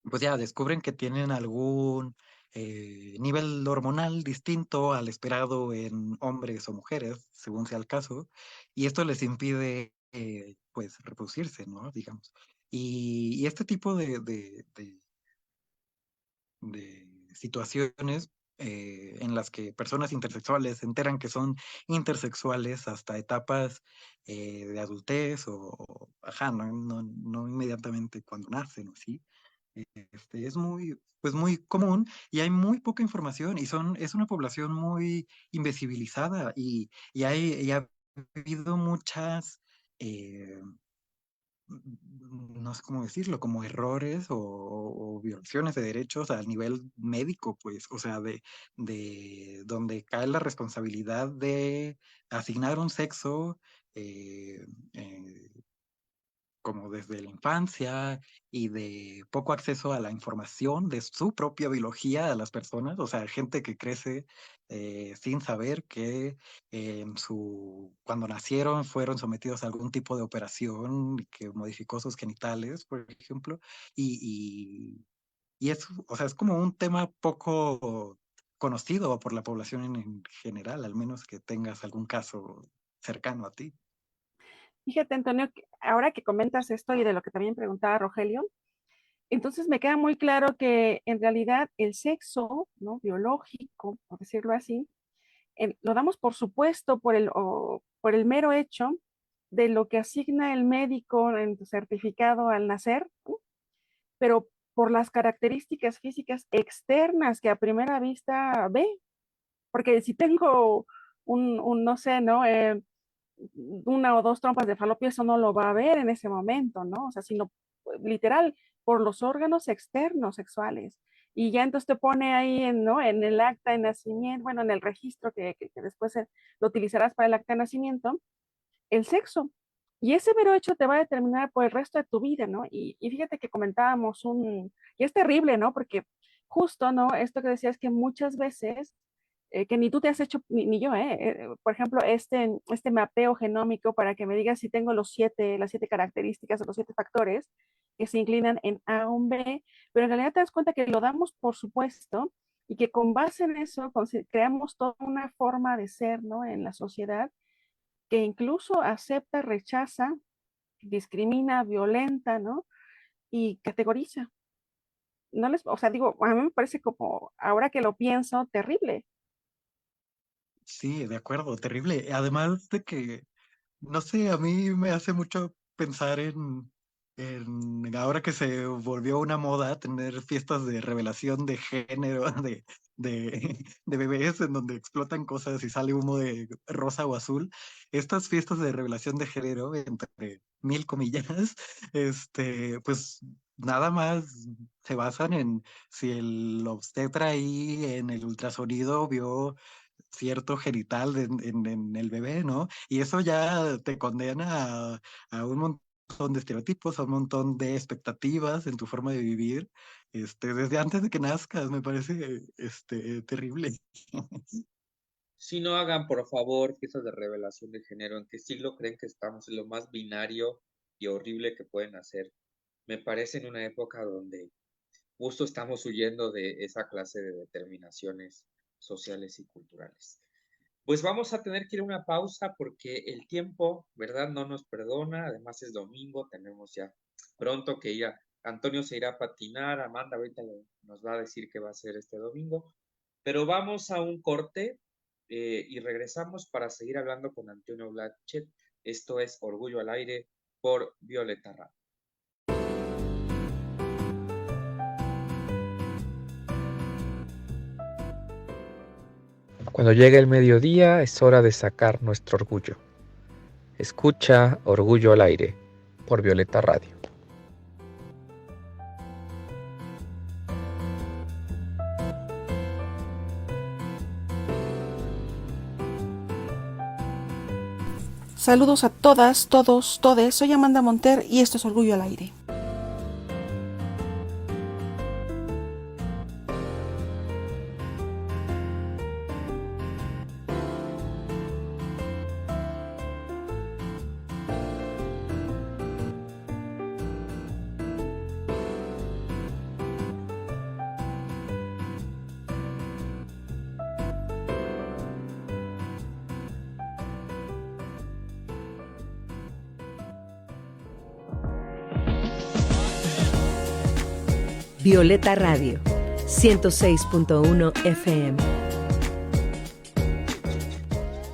pues ya descubren que tienen algún nivel hormonal distinto al esperado en hombres o mujeres, según sea el caso, y esto les impide, pues, reproducirse, ¿no? Digamos. Y este tipo de situaciones en las que personas intersexuales se enteran que son intersexuales hasta etapas de adultez ajá, no inmediatamente cuando nacen, ¿o sí? Es muy, pues muy común y hay muy poca información y es una población muy invisibilizada y ha habido muchas eh, no sé cómo decirlo, como errores o violaciones de derechos a nivel médico, pues, o sea, de donde cae la responsabilidad de asignar un sexo eh, eh, como desde la infancia y de poco acceso a la información de su propia biología a las personas, o sea, gente que crece sin saber que cuando nacieron fueron sometidos a algún tipo de operación que modificó sus genitales, por ejemplo, y es, o sea, es como un tema poco conocido por la población en general, al menos que tengas algún caso cercano a ti. Fíjate, Antonio, ahora que comentas esto y de lo que también preguntaba Rogelio, entonces me queda muy claro que en realidad el sexo, ¿no? Biológico, por decirlo así, lo damos por supuesto por el mero hecho de lo que asigna el médico en tu certificado al nacer, ¿no? Pero por las características físicas externas que a primera vista ve, porque si tengo no sé, ¿no? Una o dos trompas de falopio, eso no lo va a ver en ese momento, ¿no? O sea, sino literal, por los órganos externos sexuales. Y ya entonces te pone ahí, ¿no? En el acta de nacimiento, bueno, en el registro que después lo utilizarás para el acta de nacimiento, el sexo. Y ese mero hecho te va a determinar por el resto de tu vida, ¿no? Y fíjate que comentábamos y es terrible, ¿no? Porque justo, ¿no? Esto que decías que muchas veces, que ni tú te has hecho, ni yo, por ejemplo, este mapeo genómico para que me digas si tengo las siete características o los siete factores que se inclinan en A o un B, pero en realidad te das cuenta que lo damos por supuesto y que con base en eso creamos toda una forma de ser, ¿no? En la sociedad que incluso acepta, rechaza, discrimina, violenta, ¿no? Y categoriza. No les, o sea, digo, a mí me parece como, ahora que lo pienso, terrible. Sí, de acuerdo, terrible. Además de que no sé, a mí me hace mucho pensar en ahora que se volvió una moda tener fiestas de revelación de género de bebés en donde explotan cosas y sale humo de rosa o azul. Estas fiestas de revelación de género, entre mil comillas, pues nada más se basan en si el obstetra ahí en el ultrasonido vio cierto genital en el bebé, ¿no? Y eso ya te condena a un montón de estereotipos, a un montón de expectativas en tu forma de vivir, desde antes de que nazcas, me parece, terrible. Si no hagan, por favor, fiestas de revelación de género. ¿En qué siglo creen que estamos? En lo más binario y horrible que pueden hacer. Me parece en una época donde justo estamos huyendo de esa clase de determinaciones sociales y culturales. Pues vamos a tener que ir a una pausa porque el tiempo, ¿verdad? No nos perdona. Además es domingo, tenemos ya pronto que ir Antonio se irá a patinar, Amanda ahorita nos va a decir qué va a hacer este domingo. Pero vamos a un corte y regresamos para seguir hablando con Antonio Blachet. Esto es Orgullo al Aire por Violeta Radio. Cuando llega el mediodía es hora de sacar nuestro orgullo. Escucha Orgullo al Aire por Violeta Radio. Saludos a todas, todos, todes. Soy Amanda Monter y esto es Orgullo al Aire. Violeta Radio, 106.1 FM.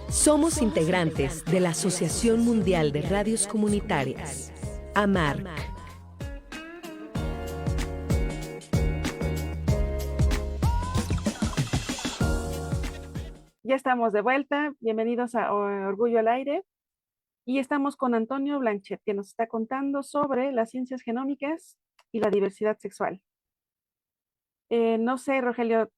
Somos integrantes de la Asociación Mundial de Radios Comunitarias, AMARC. Ya estamos de vuelta. Bienvenidos a Orgullo al Aire. Y estamos con Antonio Blanchet, que nos está contando sobre las ciencias genómicas y la diversidad sexual. No sé, Rogelio,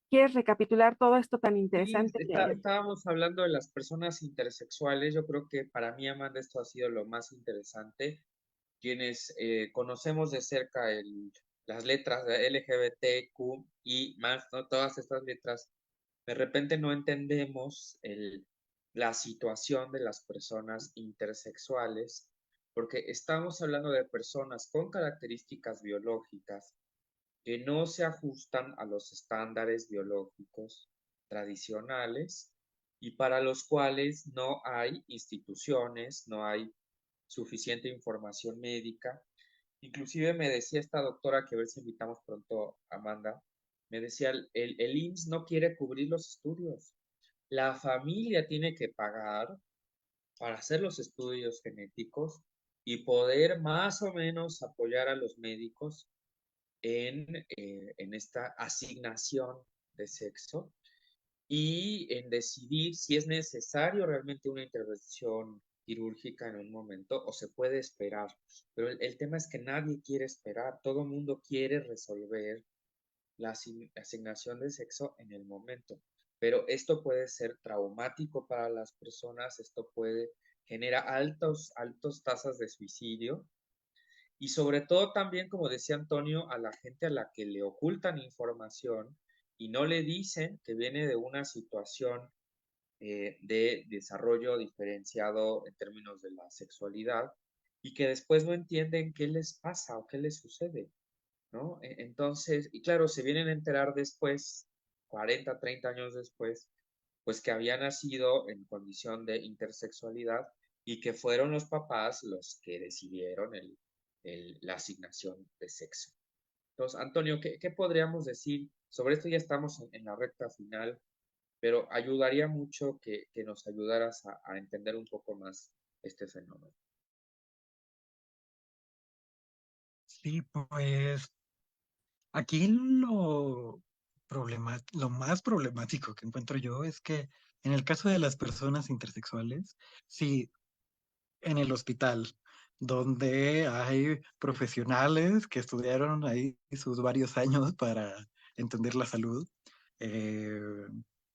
¿quieres recapitular todo esto tan interesante? Sí, estábamos hablando de las personas intersexuales. Yo creo que para mí, Amanda, esto ha sido lo más interesante. Quienes conocemos de cerca las letras de LGBT, Q y más, ¿no? Todas estas letras, de repente no entendemos la situación de las personas intersexuales, porque estamos hablando de personas con características biológicas que no se ajustan a los estándares biológicos tradicionales y para los cuales no hay instituciones, no hay suficiente información médica. Inclusive me decía esta doctora, que a ver si invitamos pronto a Amanda, me decía, el IMSS no quiere cubrir los estudios. La familia tiene que pagar para hacer los estudios genéticos y poder más o menos apoyar a los médicos en esta asignación de sexo y en decidir si es necesario realmente una intervención quirúrgica en un momento o se puede esperar. Pero el tema es que nadie quiere esperar, todo el mundo quiere resolver la asignación de sexo en el momento. Pero esto puede ser traumático para las personas, esto puede generar altas tasas de suicidio y sobre todo también, como decía Antonio, a la gente a la que le ocultan información y no le dicen que viene de una situación de desarrollo diferenciado en términos de la sexualidad y que después no entienden qué les pasa o qué les sucede, ¿no? Entonces, y claro, se vienen a enterar después, 40, 30 años después, pues que había nacido en condición de intersexualidad y que fueron los papás los que decidieron la asignación de sexo. Entonces, Antonio, ¿qué podríamos decir? Sobre esto ya estamos en la recta final, pero ayudaría mucho que nos ayudaras a entender un poco más este fenómeno. Sí, pues aquí lo más problemático que encuentro yo es que en el caso de las personas intersexuales, sí, en el hospital, donde hay profesionales que estudiaron ahí sus varios años para entender la salud, eh,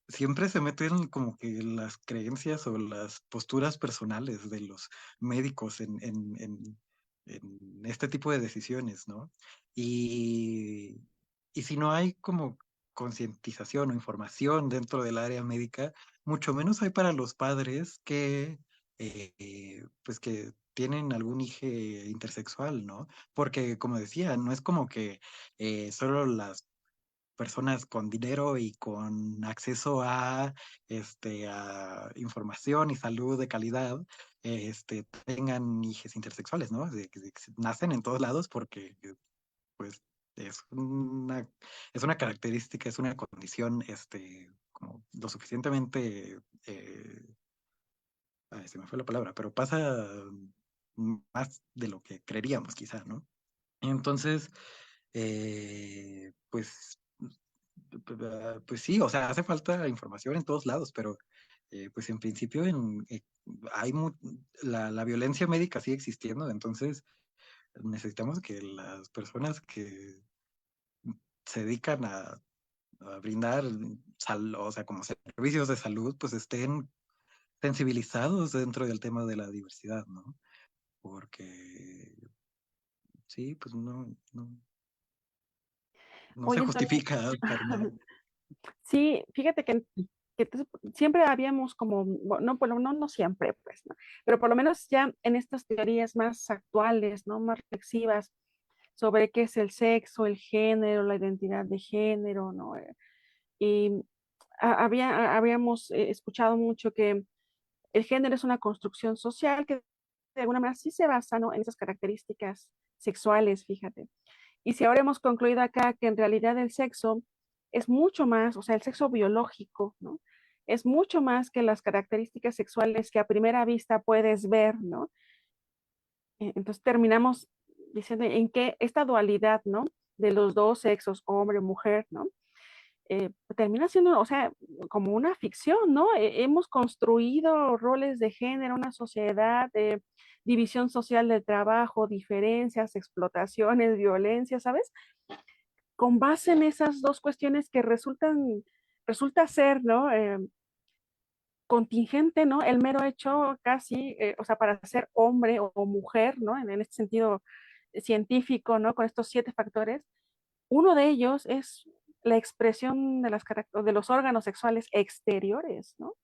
siempre se meten como que las creencias o las posturas personales de los médicos en este tipo de decisiones, ¿no? Y, y si no hay como concientización o información dentro del área médica, mucho menos hay para los padres pues que tienen algún hijo intersexual, ¿no? Porque como decía, no es como que solo las personas con dinero y con acceso a información y salud de calidad, tengan hijos intersexuales, ¿no? Que nacen en todos lados porque, pues, es es una característica, es una condición, como lo suficientemente, se me fue la palabra, pero pasa más de lo que creeríamos, quizá, ¿no? Entonces, pues sí, o sea, hace falta información en todos lados, pero pues en principio hay la violencia médica sigue existiendo, entonces necesitamos que las personas que se dedican a brindar o sea, como servicios de salud, pues estén sensibilizados dentro del tema de la diversidad, ¿no? Porque sí, pues no se Oye, Antonio, justifica para nada. sí, fíjate que siempre habíamos como, no, no siempre, pues, ¿no? Pero por lo menos ya en estas teorías más actuales, ¿no? Más reflexivas sobre qué es el sexo, el género, la identidad de género, ¿no? Y habíamos escuchado mucho que el género es una construcción social que de alguna manera sí se basa, ¿no? En esas características sexuales, fíjate. Y si ahora hemos concluido acá que en realidad el sexo es mucho más, o sea, el sexo biológico, ¿no? Es mucho más que las características sexuales que a primera vista puedes ver, ¿no? Entonces terminamos diciendo en qué esta dualidad, ¿no? De los dos sexos, hombre, mujer, ¿no? Termina siendo, o sea, como una ficción, ¿no? Hemos construido roles de género, una sociedad de división social del trabajo, diferencias, explotaciones, violencia, ¿sabes? Con base en esas dos cuestiones que resulta ser, ¿no? Contingente, ¿no? El mero hecho casi, o sea, para ser hombre o mujer, ¿no? En este sentido científico, ¿no? Con estos 7 factores, uno de ellos es la expresión de, de los órganos sexuales exteriores, ¿no?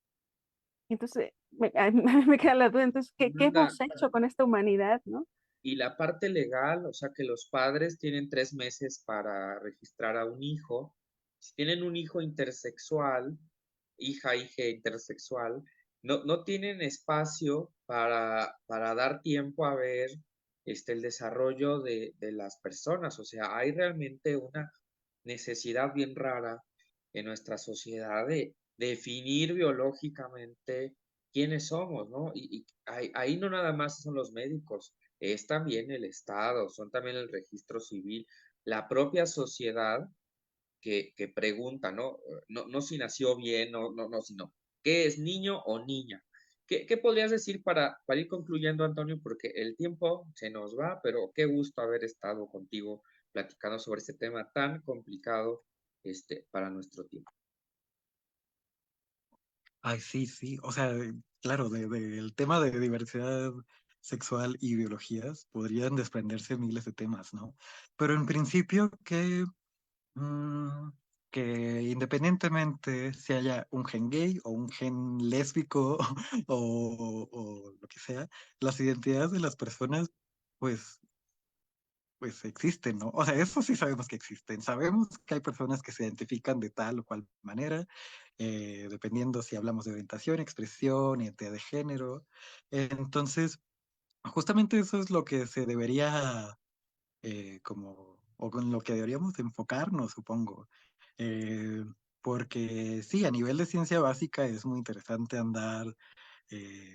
Entonces, a mí me queda la duda, entonces, ¿qué Amanda, hemos hecho con esta humanidad, ¿no? y la parte legal, o sea que los padres tienen 3 meses para registrar a un hijo. Si tienen un hijo intersexual, hija intersexual, no tienen espacio para dar tiempo a ver el desarrollo de las personas. O sea, hay realmente una necesidad bien rara en nuestra sociedad de definir biológicamente quiénes somos, ¿no? Y ahí no nada más son los médicos, es también el Estado, son también el registro civil, la propia sociedad que pregunta, ¿no? No si nació bien, no, sino, ¿qué es niño o niña? ¿Qué podrías decir para ir concluyendo, Antonio? Porque el tiempo se nos va, pero qué gusto haber estado contigo platicando sobre este tema tan complicado para nuestro tiempo. Ay, sí, sí. O sea, claro, del tema de diversidad sexual y biologías podrían desprenderse miles de temas, ¿no? Pero en principio mm, que independientemente si haya un gen gay o un gen lésbico o lo que sea, las identidades de las personas, pues pues existen, ¿no? O sea, eso sí sabemos que existen. Sabemos que hay personas que se identifican de tal o cual manera, dependiendo si hablamos de orientación, expresión, identidad de género. Entonces, justamente eso es lo que se debería, o con lo que deberíamos enfocarnos, supongo. Eh, Porque sí, a nivel de ciencia básica es muy interesante andar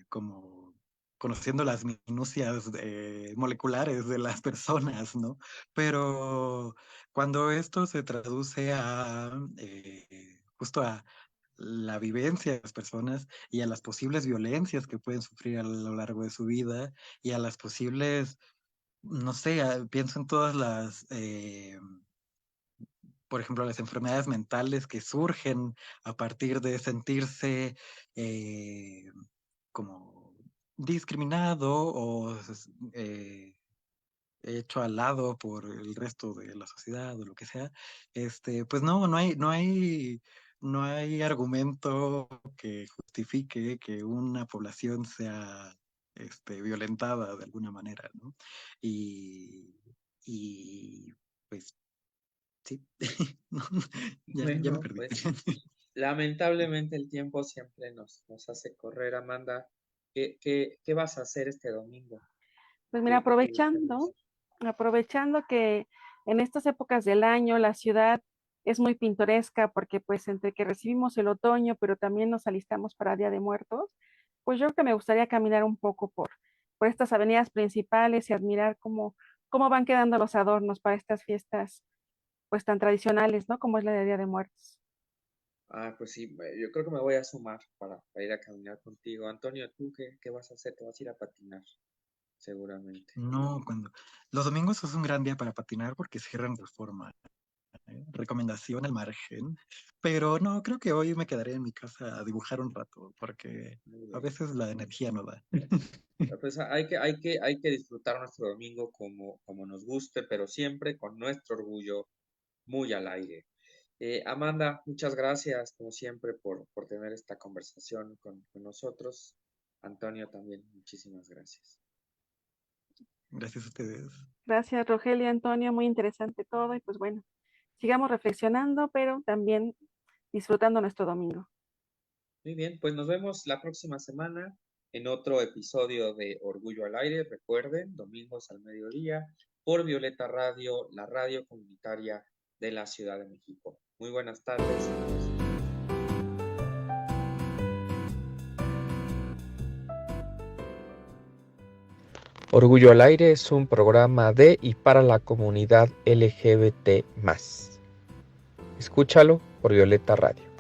como conociendo las minucias moleculares de las personas, ¿no? Pero cuando esto se traduce a justo a la vivencia de las personas y a las posibles violencias que pueden sufrir a lo largo de su vida y a las posibles, no sé, pienso en todas por ejemplo, las enfermedades mentales que surgen a partir de sentirse eh, como discriminado o hecho al lado por el resto de la sociedad o lo que sea, pues no hay argumento que justifique que una población sea violentada de alguna manera, ¿no? Y, y pues sí, no, ya me Bueno, perdí. pues lamentablemente el tiempo siempre nos hace correr, Amanda. ¿Qué vas a hacer este domingo? Pues mira, ¿Qué te gustaría hacer? aprovechando que en estas épocas del año la ciudad es muy pintoresca porque pues entre que recibimos el otoño, pero también nos alistamos para Día de Muertos, pues yo creo que me gustaría caminar un poco por estas avenidas principales y admirar cómo van quedando los adornos para estas fiestas pues tan tradicionales, ¿no? Como es la de Día de Muertos. Pues sí, yo creo que me voy a sumar para ir a caminar contigo. Antonio, ¿tú qué vas a hacer? Te vas a ir a patinar, seguramente. No, los domingos es un gran día para patinar porque cierran Reforma. Recomendación al margen. Pero no, creo que hoy me quedaré en mi casa a dibujar un rato porque Muy a bien. veces la energía no da. Pues hay que disfrutar nuestro domingo como nos guste, pero siempre con nuestro orgullo muy al aire. Amanda, muchas gracias, como siempre, por tener esta conversación con nosotros. Antonio, también, muchísimas gracias. Gracias a ustedes. Gracias, Rogelia, Antonio, muy interesante todo y pues bueno, sigamos reflexionando, pero también disfrutando nuestro domingo. Muy bien, pues nos vemos la próxima semana en otro episodio de Orgullo al Aire. Recuerden, domingos al mediodía por Violeta Radio, la radio comunitaria de la Ciudad de México. Muy buenas tardes. Orgullo al Aire es un programa de y para la comunidad LGBT+. Escúchalo por Violeta Radio.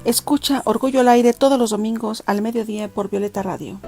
Escucha Orgullo al Aire todos los domingos al mediodía por Violeta Radio.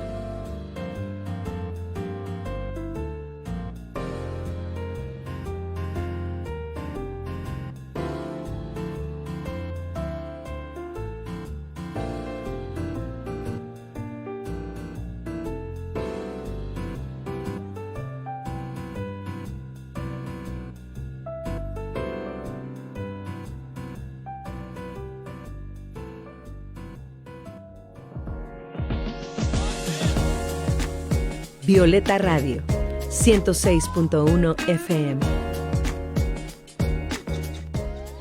Violeta Radio, 106.1 FM.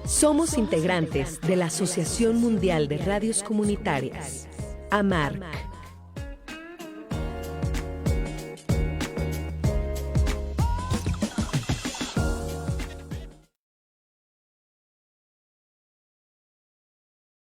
Somos integrantes de la Asociación Mundial de Radios Comunitarias, AMARC.